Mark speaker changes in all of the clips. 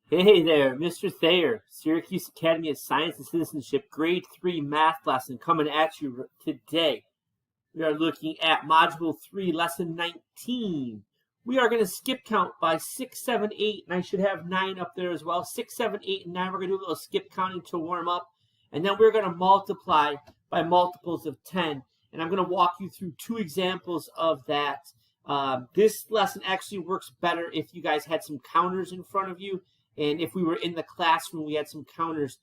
Speaker 1: Hey there, Mr. Thayer, Syracuse Academy of Science and Citizenship, Grade 3 math lesson coming at you today. We are looking at Module 3, Lesson 19. We are going to skip count by 6, 7, 8, and I should have 9 up there as well. 6, 7, 8, and 9. We're going to do a little skip counting to warm up, and then we're going to multiply by multiples of 10, and I'm going to walk you through 2 examples of that. This lesson actually works better if you guys had some counters in front of you. And if we were in the classroom, we had some counters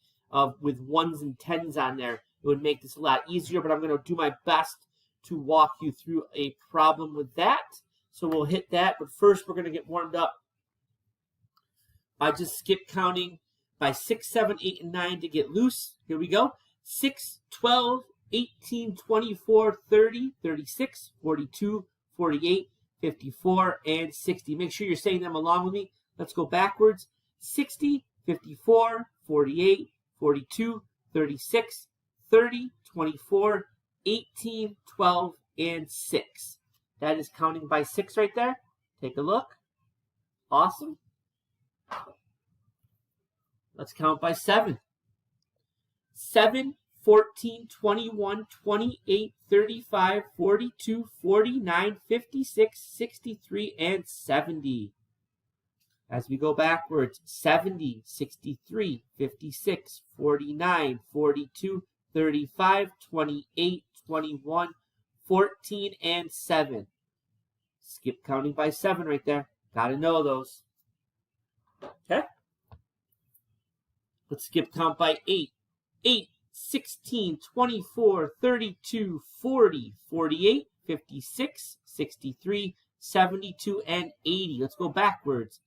Speaker 1: with 1s and 10s on there. It would make this a lot easier, but I'm going to do my best to walk you through a problem with that. So we'll hit that, but first we're going to get warmed up by just skip counting by 6, 7, 8, and 9 to get loose. Here we go. 6, 12, 18, 24, 30, 36, 42, 48, 54, and 60. Make sure you're saying them along with me. Let's go backwards. 60, 54, 48, 42, 36, 30, 24, 18, 12, and 6. That is counting by 6 right there. Take a look. Awesome. Let's count by 7. 7, 14, 21, 28, 35, 42, 49, 56, 63, and 70. As we go backwards, 70, 63, 56, 49, 42, 35, 28, 21, 14, and 7. Skip counting by 7 right there. Gotta know those. Okay? Let's skip count by 8. 8, 16, 24, 32, 40, 48, 56, 63, 72, and 80. Let's go backwards.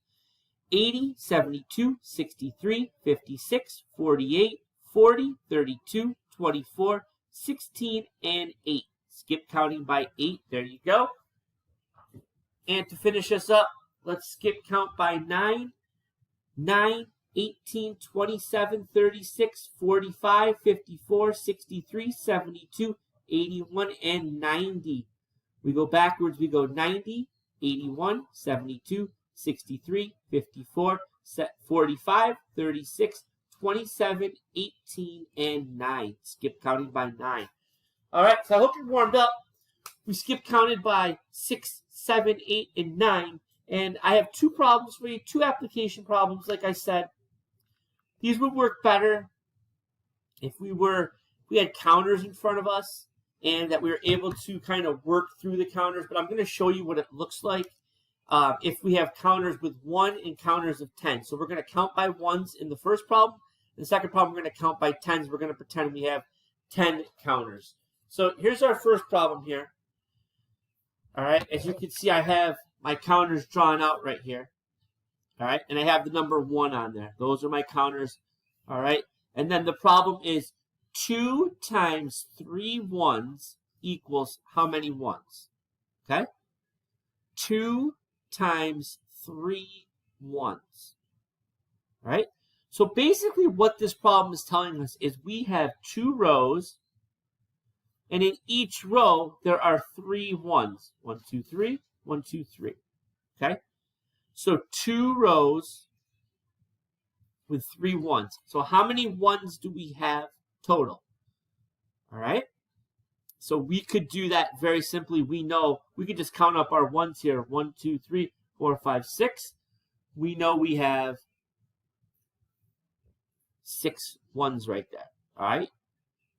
Speaker 1: 80, 72, 63, 56, 48, 40, 32, 24, 16, and 8. Skip counting by 8. There you go. And to finish us up, let's skip count by 9. 9, 18, 27, 36, 45, 54, 63, 72, 81, and 90. We go backwards. We go 90, 81, 72, 63, 54, 45, 36, 27, 18, and 9. Skip counting by 9. All right, so I hope you're warmed up. We skip counted by 6, 7, 8, and 9. And I have 2 problems for you, 2 application problems, like I said. These would work better if we had counters in front of us and that we were able to kind of work through the counters. But I'm going to show you what it looks like if we have counters with 1 and counters of 10. So we're going to count by 1s in the first problem. In the second problem, we're going to count by 10s. We're going to pretend we have 10 counters. So here's our first problem here. All right, as you can see, I have my counters drawn out right here. All right, and I have the number 1 on there. Those are my counters. All right, and then the problem is 2 times 3 1s equals how many 1s? Okay, 2 times 3 1s. All right, so basically what this problem is telling us is we have 2 rows, and in each row there are 3 1s. 1, 2, 3, 1, 2, 3. Okay, so 2 rows with 3 1s. So how many 1s do we have total? All right, so we could do that very simply. We know we could just count up our 1s here. 1, 2, 3, 4, 5, 6. We know we have 6 1s right there. All right,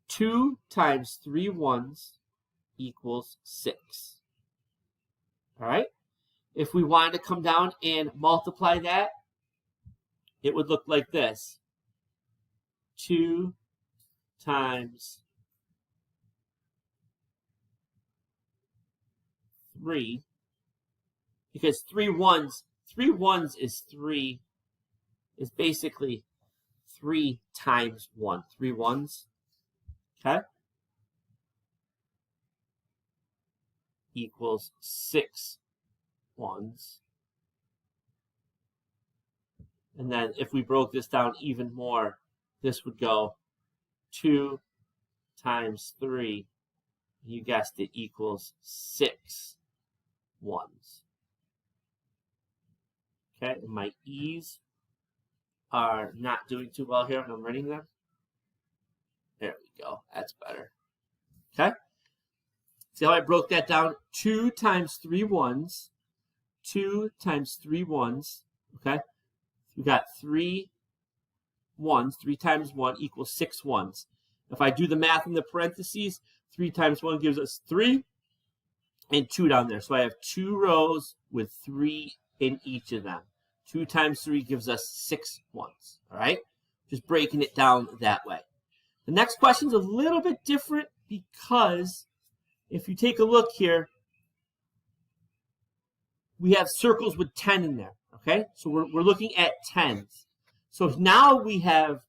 Speaker 1: 2 times 3 1s equals 6. All right, if we wanted to come down and multiply that, it would look like this. 2 times 3, because 3 1s is 3, is basically 3 times 1. 3 1s, okay, equals 6 1s. And then if we broke this down even more, this would go 2 times 3, you guessed it, equals 6 1s. Okay, and my e's are not doing too well here when I'm writing them. There we go. That's better. Okay? See how I broke that down? 2 times 3 ones. 2 times 3 ones. Okay? We got 3 ones. 3 times 1 equals 6 ones. If I do the math in the parentheses, 3 times 1 gives us 3 and 2 down there. So I have 2 rows with 3 in each of them. 2 times 3 gives us 6 ones. All right? Just breaking it down that way. The next question is a little bit different because if you take a look here, we have circles with 10 in there. Okay? So we're looking at tens. So now we have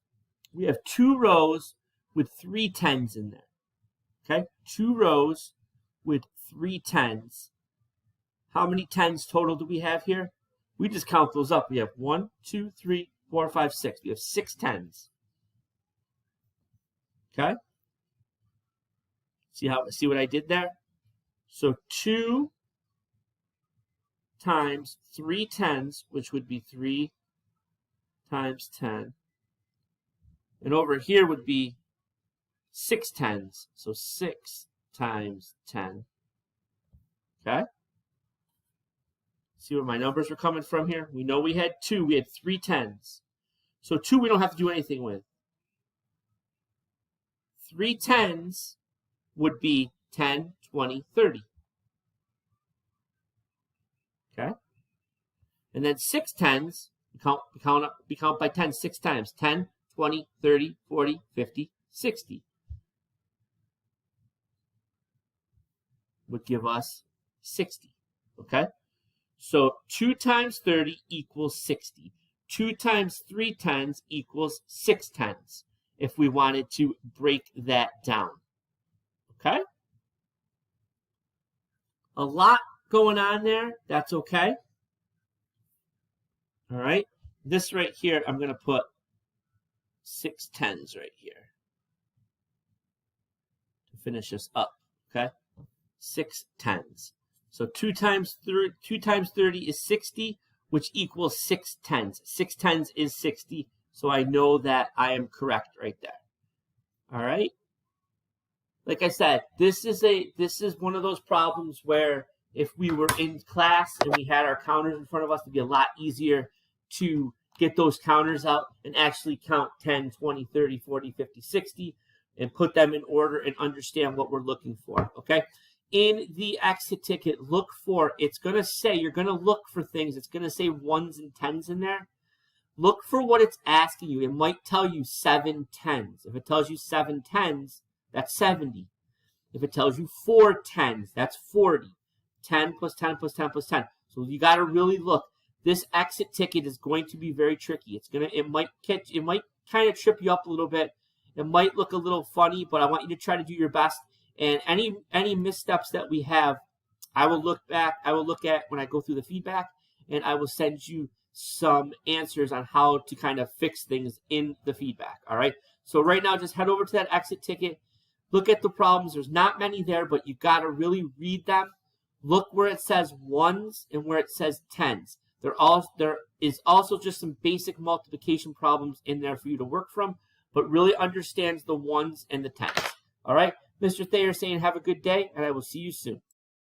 Speaker 1: 2 rows with 3 tens in there. Okay? 2 rows with 3 tens. How many tens total do we have here? We just count those up. We have 1, 2, 3, 4, 5, 6. We have 6 tens. Okay? See what I did there? So 2 times 3 tens, which would be 3 times 10. And over here would be 6 tens. So 6 times 10. Okay? See where my numbers are coming from here? We know we had 2. We had 3 tens. So 2 we don't have to do anything with. 3 tens would be 10, 20, 30. Okay? And then 6 tens, we count by 10 6 times. 10, 20, 30, 40, 50, 60. Would give us 60. Okay? So 2 times 30 equals 60. 2 times 3 tens equals 6 tens if we wanted to break that down. Okay? A lot going on there. That's okay. All right? This right here, I'm going to put 6 tens right here to finish this up. Okay? 6 tens. So 2 times 30 is 60, which equals 6 tens. 6 tens is 60, so I know that I am correct right there. All right? Like I said, this is one of those problems where if we were in class and we had our counters in front of us, it'd be a lot easier to get those counters out and actually count 10, 20, 30, 40, 50, 60 and put them in order and understand what we're looking for. Okay? In the exit ticket, it's going to say, you're going to look for things. It's going to say 1s and 10s in there. Look for what it's asking you. It might tell you 7 tens. If it tells you 7 tens, that's 70. If it tells you 4 tens, that's 40. 10 plus 10 plus 10 plus 10. So you got to really look. This exit ticket is going to be very tricky. It might kind of trip you up a little bit. It might look a little funny, but I want you to try to do your best. And any missteps that we have, I will look at when I go through the feedback, and I will send you some answers on how to kind of fix things in the feedback. All right. So right now, just head over to that exit ticket. Look at the problems. There's not many there, but you got to really read them. Look where it says 1s and where it says 10s. There is also just some basic multiplication problems in there for you to work from, but really understands the 1s and the 10s. All right. Mr. Thayer saying have a good day, and I will see you soon.